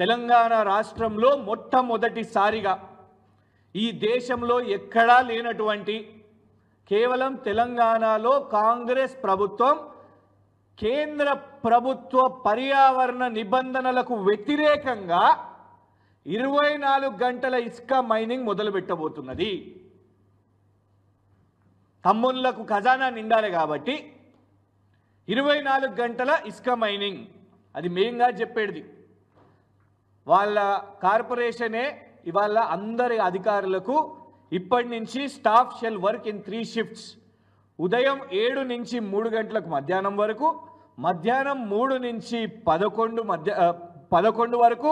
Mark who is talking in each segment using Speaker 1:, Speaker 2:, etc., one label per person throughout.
Speaker 1: తెలంగాణ రాష్ట్రంలో మొట్టమొదటిసారిగా ఈ దేశంలో ఎక్కడా లేనటువంటి కేవలం తెలంగాణలో కాంగ్రెస్ ప్రభుత్వం కేంద్ర ప్రభుత్వ పర్యావరణ నిబంధనలకు వ్యతిరేకంగా 24 గంటల ఇసుక మైనింగ్ మొదలుపెట్టబోతున్నది. తమ్ముళ్లకు ఖజానా నిండాలి కాబట్టి 24 గంటల ఇసుక మైనింగ్, అది మేంగా చెప్పేది. వాళ్ళ కార్పొరేషనే ఇవాళ అందరి అధికారులకు ఇప్పటి నుంచి staff shall work in 3 shifts. ఉదయం 7 నుంచి 3 గంటలకు మధ్యాహ్నం వరకు, మధ్యాహ్నం 3 నుంచి 11 వరకు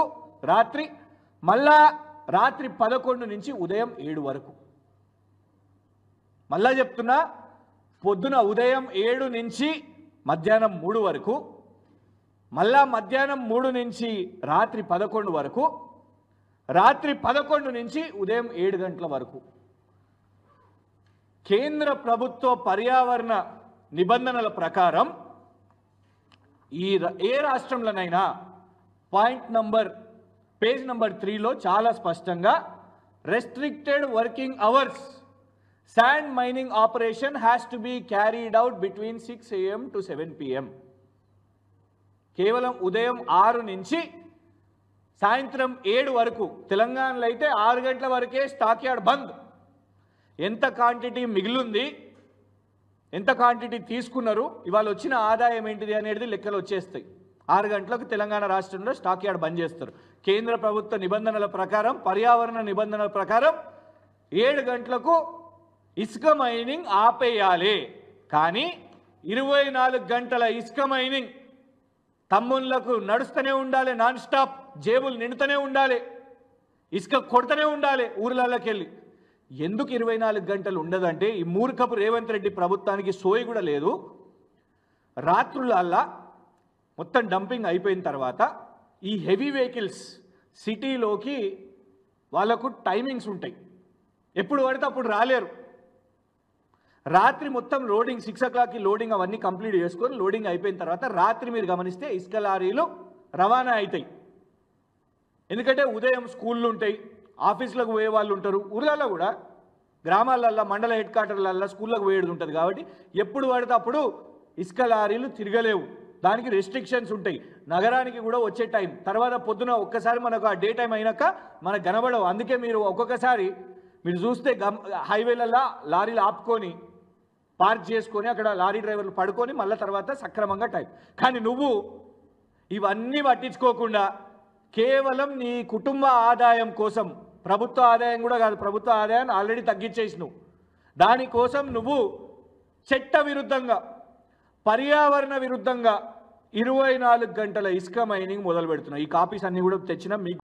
Speaker 1: రాత్రి, మళ్ళా రాత్రి 11 నుంచి ఉదయం 7 వరకు. మళ్ళా చెప్తున్నా, పొద్దున ఉదయం 7 నుంచి మధ్యాహ్నం 3 వరకు, మళ్ళా మధ్యాహ్నం 3 నుంచి రాత్రి 11 వరకు, రాత్రి 11 నుంచి ఉదయం 7 గంటల వరకు. కేంద్ర ప్రభుత్వ పర్యావరణ నిబంధనల ప్రకారం ఏ రాష్ట్రంలోనైనా పేజ్ నంబర్ 3లో చాలా స్పష్టంగా restricted working hours sand mining operation has to be carried out between 6 AM to 7 PM. కేవలం ఉదయం 6 నుంచి సాయంత్రం 7 వరకు. తెలంగాణలో అయితే 6 గంటల వరకే స్టాక్ యార్డ్ బంద్. ఎంత క్వాంటిటీ మిగిలింది, ఎంత క్వాంటిటీ తీసుకున్నారు, ఇవాళ వచ్చిన ఆదాయం ఏంటిది అనేది లెక్కలు వచ్చేస్తాయి. 6 గంటలకు తెలంగాణ రాష్ట్రంలో స్టాక్ యార్డ్ బంద్ చేస్తారు. కేంద్ర ప్రభుత్వ నిబంధనల ప్రకారం, పర్యావరణ నిబంధనల ప్రకారం 7 గంటలకు ఇసుక మైనింగ్ ఆపేయాలి. కానీ 24 గంటల ఇసుక మైనింగ్ తమ్ముళ్లకు నడుస్తూనే ఉండాలి, నాన్ స్టాప్, జేబులు నిండుతూనే ఉండాలి, ఇసుక కొడుతూనే ఉండాలి ఊర్లలోకి వెళ్ళి. ఎందుకు 24 గంటలు ఉండదంటే, ఈ మూర్ఖపు రేవంత్ రెడ్డి ప్రభుత్వానికి సోయి కూడా లేదు. రాత్రులల్లా మొత్తం డంపింగ్ అయిపోయిన తర్వాత ఈ హెవీ వెహికల్స్ సిటీలోకి వాళ్ళకు టైమింగ్స్ ఉంటాయి, ఎప్పుడు పడితే అప్పుడు రాలేరు. రాత్రి మొత్తం లోడింగ్ 6 o'clockకి లోడింగ్ అవన్నీ కంప్లీట్ చేసుకొని లోడింగ్ అయిపోయిన తర్వాత రాత్రి మీరు గమనిస్తే ఇసుక లారీలు రవాణా అవుతాయి. ఎందుకంటే ఉదయం స్కూళ్ళు ఉంటాయి, ఆఫీసులకు పోయే వాళ్ళు ఉంటారు, ఊర్లలో కూడా గ్రామాలల్లో మండల హెడ్ క్వార్టర్లల్లో స్కూళ్ళకు పోయేది ఉంటుంది. కాబట్టి ఎప్పుడు పడితే అప్పుడు ఇసుక లారీలు తిరగలేవు, దానికి రెస్ట్రిక్షన్స్ ఉంటాయి. నగరానికి కూడా వచ్చే టైం తర్వాత పొద్దున ఒక్కసారి మనకు ఆ డే టైం అయినాక మనకు కనబడవు. అందుకే మీరు ఒక్కొక్కసారి మీరు చూస్తే హైవేలలో లారీలు ఆపుకొని పార్క్ చేసుకొని అక్కడ లారీ డ్రైవర్లు పడుకొని మళ్ళీ తర్వాత సక్రమంగా టైం. కానీ నువ్వు ఇవన్నీ పట్టించుకోకుండా కేవలం నీ కుటుంబ ఆదాయం కోసం, ప్రభుత్వ ఆదాయం కూడా కాదు, ప్రభుత్వ ఆదాయాన్ని ఆల్రెడీ తగ్గించేసినావు, దానికోసం నువ్వు చట్ట విరుద్ధంగా, పర్యావరణ విరుద్ధంగా 24 గంటల ఇసుక మైనింగ్ మొదలు పెడుతున్నావు. ఈ కాపీస్ అన్నీ కూడా తెచ్చినా మీకు